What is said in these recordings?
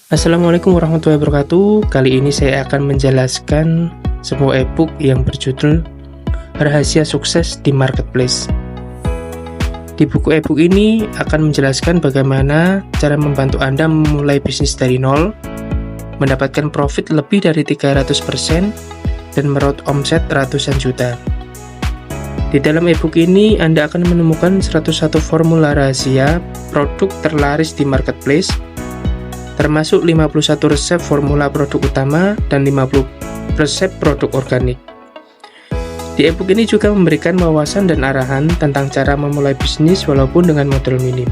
Assalamualaikum warahmatullahi wabarakatuh. Kali ini saya akan menjelaskan sebuah e-book yang berjudul Rahasia Sukses di Marketplace. Di buku e-book ini akan menjelaskan bagaimana cara membantu Anda memulai bisnis dari nol, mendapatkan profit lebih dari 300%, dan meraup omset ratusan juta. Di dalam e-book ini, Anda akan menemukan 101 formula rahasia produk terlaris di Marketplace, termasuk 51 resep formula produk utama dan 50 resep produk organik. Di e-book ini juga memberikan wawasan dan arahan tentang cara memulai bisnis walaupun dengan modal minim.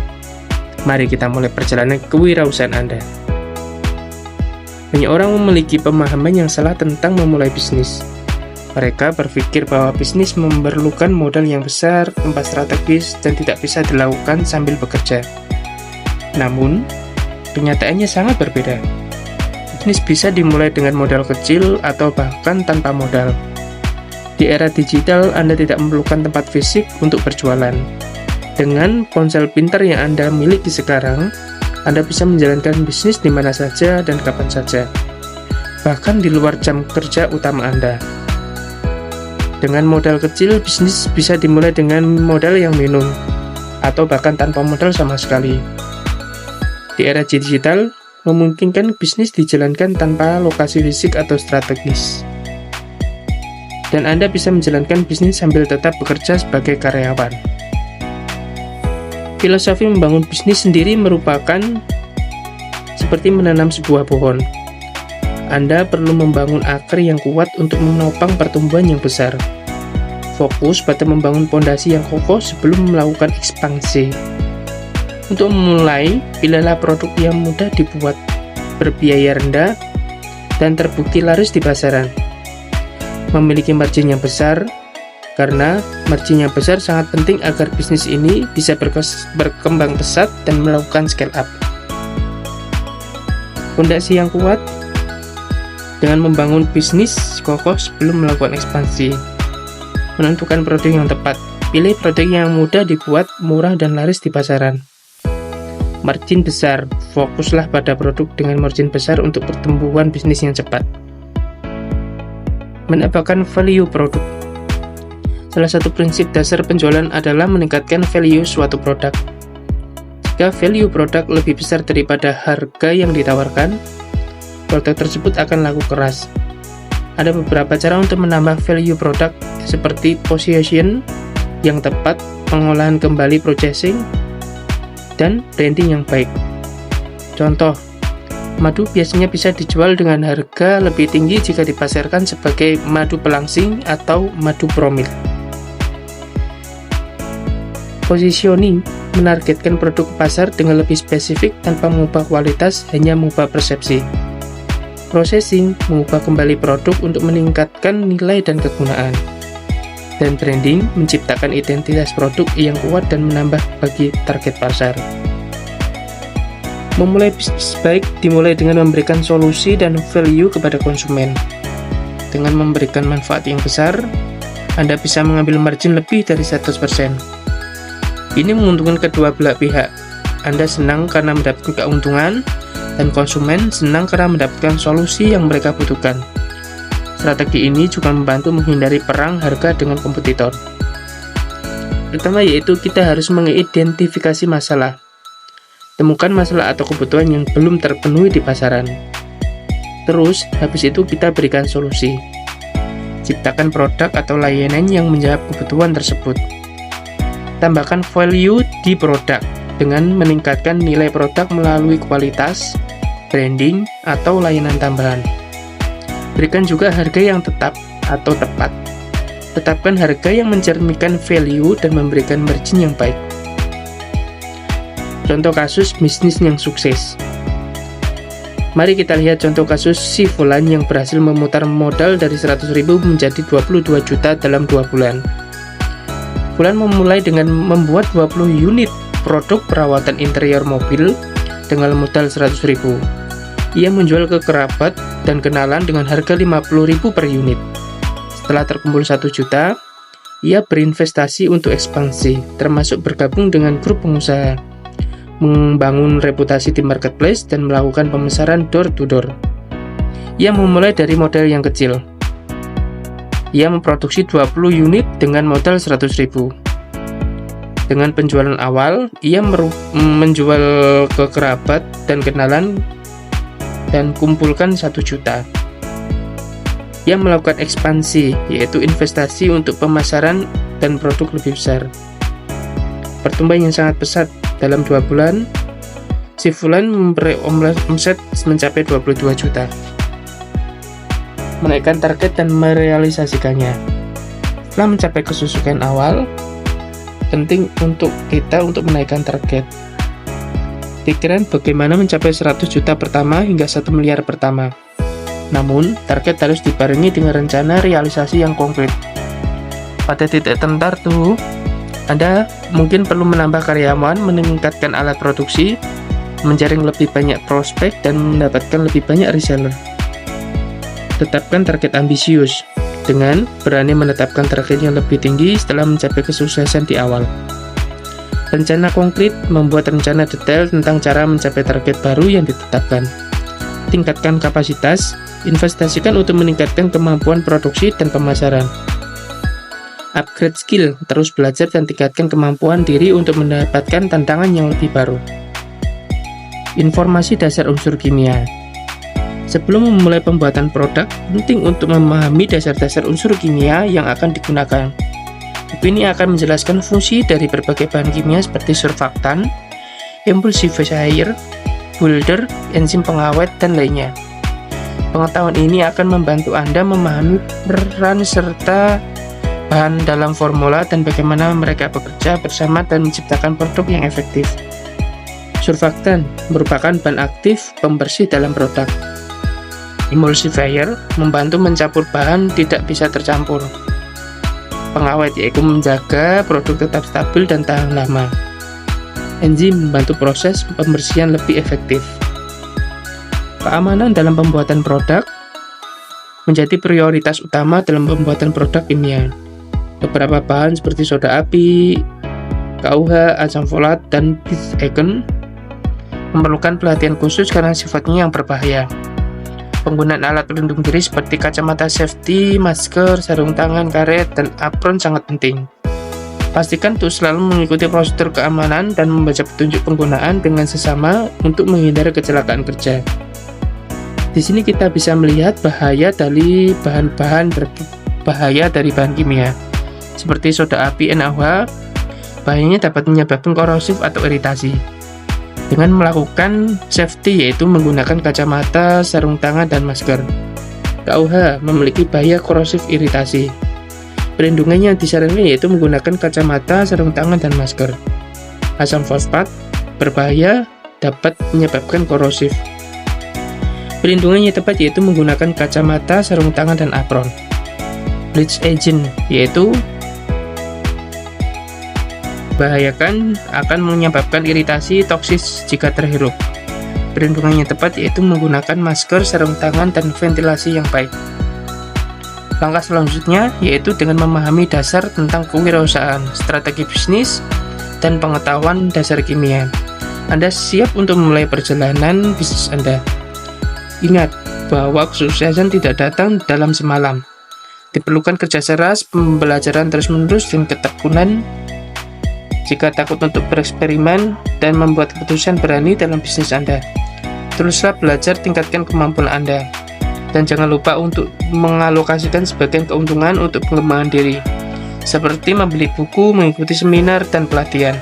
Mari kita mulai perjalanan kewirausahaan Anda. Banyak orang memiliki pemahaman yang salah tentang memulai bisnis. Mereka berpikir bahwa bisnis memerlukan modal yang besar, tempat strategis, dan tidak bisa dilakukan sambil bekerja. Namun, kenyataannya sangat berbeda. Bisnis bisa dimulai dengan modal kecil atau bahkan tanpa modal. Di era digital, Anda tidak memerlukan tempat fisik untuk berjualan. Dengan ponsel pintar yang Anda miliki sekarang, Anda bisa menjalankan bisnis di mana saja dan kapan saja, bahkan di luar jam kerja utama Anda. Dengan modal kecil, bisnis bisa dimulai dengan modal yang minim, atau bahkan tanpa modal sama sekali. Di era digital, memungkinkan bisnis dijalankan tanpa lokasi fisik atau strategis. Dan Anda bisa menjalankan bisnis sambil tetap bekerja sebagai karyawan. Filosofi membangun bisnis sendiri merupakan seperti menanam sebuah pohon. Anda perlu membangun akar yang kuat untuk menopang pertumbuhan yang besar. Fokus pada membangun fondasi yang kokoh sebelum melakukan ekspansi. Untuk memulai, pilihlah produk yang mudah dibuat, berbiaya rendah, dan terbukti laris di pasaran. Memiliki margin yang besar, karena margin yang besar sangat penting agar bisnis ini bisa berkembang pesat dan melakukan scale up. Fondasi yang kuat dengan membangun bisnis kokoh sebelum melakukan ekspansi. Menentukan produk yang tepat, pilih produk yang mudah dibuat, murah, dan laris di pasaran. Margin besar, fokuslah pada produk dengan margin besar untuk pertumbuhan bisnis yang cepat. Mendapatkan value produk. Salah satu prinsip dasar penjualan adalah meningkatkan value suatu produk. Jika value produk lebih besar daripada harga yang ditawarkan, produk tersebut akan laku keras. Ada beberapa cara untuk menambah value produk, seperti position yang tepat, pengolahan kembali processing, dan branding yang baik. Contoh, madu biasanya bisa dijual dengan harga lebih tinggi jika dipasarkan sebagai madu pelangsing atau madu promil. Positioning menargetkan produk pasar dengan lebih spesifik tanpa mengubah kualitas, hanya mengubah persepsi. Processing mengubah kembali produk untuk meningkatkan nilai dan kegunaan. Dan branding menciptakan identitas produk yang kuat dan menambah bagi target pasar. Memulai bisnis baik dimulai dengan memberikan solusi dan value kepada konsumen. Dengan memberikan manfaat yang besar, Anda bisa mengambil margin lebih dari 100%. Ini menguntungkan kedua belah pihak. Anda senang karena mendapatkan keuntungan, dan konsumen senang karena mendapatkan solusi yang mereka butuhkan. Strategi ini juga membantu menghindari perang harga dengan kompetitor. Pertama yaitu kita harus mengidentifikasi masalah. Temukan masalah atau kebutuhan yang belum terpenuhi di pasaran. Terus, habis itu kita berikan solusi. Ciptakan produk atau layanan yang menjawab kebutuhan tersebut. Tambahkan value di produk dengan meningkatkan nilai produk melalui kualitas, branding, atau layanan tambahan. Berikan juga harga yang tetap atau tepat. Tetapkan harga yang mencerminkan value dan memberikan margin yang baik. Contoh kasus bisnis yang sukses. Mari kita lihat contoh kasus si Fulan yang berhasil memutar modal dari 100.000 menjadi 22 juta dalam 2 bulan. Fulan memulai dengan membuat 20 unit produk perawatan interior mobil dengan modal 100.000. Ia menjual ke kerabat dan kenalan dengan harga 50.000 per unit. Setelah terkumpul 1 juta, ia berinvestasi untuk ekspansi, termasuk bergabung dengan grup pengusaha. membangun reputasi di marketplace, dan melakukan pemasaran door-to-door. Ia memulai dari modal yang kecil. Ia memproduksi 20 unit dengan modal 100.000. Dengan penjualan awal, ia menjual ke kerabat dan kenalan dan kumpulkan 1 juta. Ia melakukan ekspansi, yaitu investasi untuk pemasaran dan produk lebih besar. Pertumbuhan yang sangat pesat. Dalam 2 bulan, si Fulan memperoleh omset mencapai 22 juta. Menaikkan target dan merealisasikannya. Setelah mencapai kesuksesan awal, penting untuk kita untuk menaikkan target. Pikiran bagaimana mencapai 100 juta pertama hingga 1 miliar pertama. Namun, target harus dibarengi dengan rencana realisasi yang konkret. Pada titik tertentu, Anda mungkin perlu menambah karyawan, meningkatkan alat produksi, menjaring lebih banyak prospek, dan mendapatkan lebih banyak reseller. Tetapkan target ambisius dengan berani menetapkan target yang lebih tinggi setelah mencapai kesuksesan di awal. Rencana konkret membuat rencana detail tentang cara mencapai target baru yang ditetapkan. Tingkatkan kapasitas, investasikan untuk meningkatkan kemampuan produksi dan pemasaran. Upgrade skill, terus belajar dan tingkatkan kemampuan diri untuk mendapatkan tantangan yang lebih baru. Informasi dasar unsur kimia. Sebelum memulai pembuatan produk, penting untuk memahami dasar-dasar unsur kimia yang akan digunakan. Buku ini akan menjelaskan fungsi dari berbagai bahan kimia seperti surfaktan, emulsifier, builder, enzim pengawet, dan lainnya. Pengetahuan ini akan membantu Anda memahami peran serta bahan dalam formula dan bagaimana mereka bekerja bersama dan menciptakan produk yang efektif. Surfaktan merupakan bahan aktif pembersih dalam produk. Emulsifier membantu mencampur bahan tidak bisa tercampur. Pengawet yaitu menjaga produk tetap stabil dan tahan lama. Enzim membantu proses pembersihan lebih efektif. Keamanan dalam pembuatan produk menjadi prioritas utama dalam pembuatan produk kimia. Beberapa bahan seperti soda api, KUH, asam folat, dan benzene memerlukan perhatian khusus karena sifatnya yang berbahaya. Penggunaan alat pelindung diri seperti kacamata safety, masker, sarung tangan, karet, dan apron sangat penting. Pastikan untuk selalu mengikuti prosedur keamanan dan membaca petunjuk penggunaan dengan sesama untuk menghindari kecelakaan kerja. Di sini kita bisa melihat bahaya dari bahan-bahan berbahaya dari bahan kimia, seperti soda api NaOH. Bahayanya dapat menyebabkan korosif atau iritasi. Dengan melakukan safety, yaitu menggunakan kacamata, sarung tangan, dan masker. KUH memiliki bahaya korosif iritasi. Perlindungannya yang disarankan yaitu menggunakan kacamata, sarung tangan, dan masker. Asam fosfat berbahaya, dapat menyebabkan korosif. Perlindungannya tepat yaitu menggunakan kacamata, sarung tangan, dan apron. Bleach agent yaitu bahayakan akan menyebabkan iritasi toksis jika terhirup. Perlindungannya tepat yaitu menggunakan masker, sarung tangan, dan ventilasi yang baik. Langkah selanjutnya yaitu dengan memahami dasar tentang kewirausahaan, strategi bisnis, dan pengetahuan dasar kimia. Anda siap untuk memulai perjalanan bisnis Anda. Ingat bahwa kesuksesan tidak datang dalam semalam. Diperlukan kerja keras, pembelajaran terus-menerus, dan ketekunan. Jika takut untuk bereksperimen dan membuat keputusan berani dalam bisnis Anda, teruslah belajar, tingkatkan kemampuan Anda. Dan jangan lupa untuk mengalokasikan sebagian keuntungan untuk pengembangan diri, seperti membeli buku, mengikuti seminar, dan pelatihan.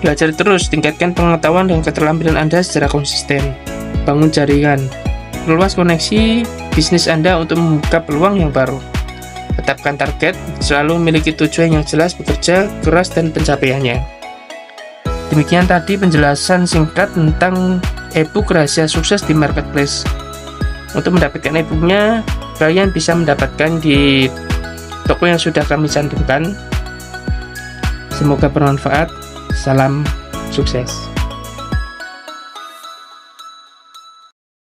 Belajar terus, tingkatkan pengetahuan dan keterampilan Anda secara konsisten. Bangun jaringan, perluas koneksi bisnis Anda untuk membuka peluang yang baru. Tetapkan target, selalu memiliki tujuan yang jelas, bekerja keras, dan pencapaiannya. Demikian tadi penjelasan singkat tentang e-book Rahasia Sukses di Marketplace. Untuk mendapatkan e-booknya, kalian bisa mendapatkan di toko yang sudah kami cantumkan. Semoga bermanfaat. Salam sukses.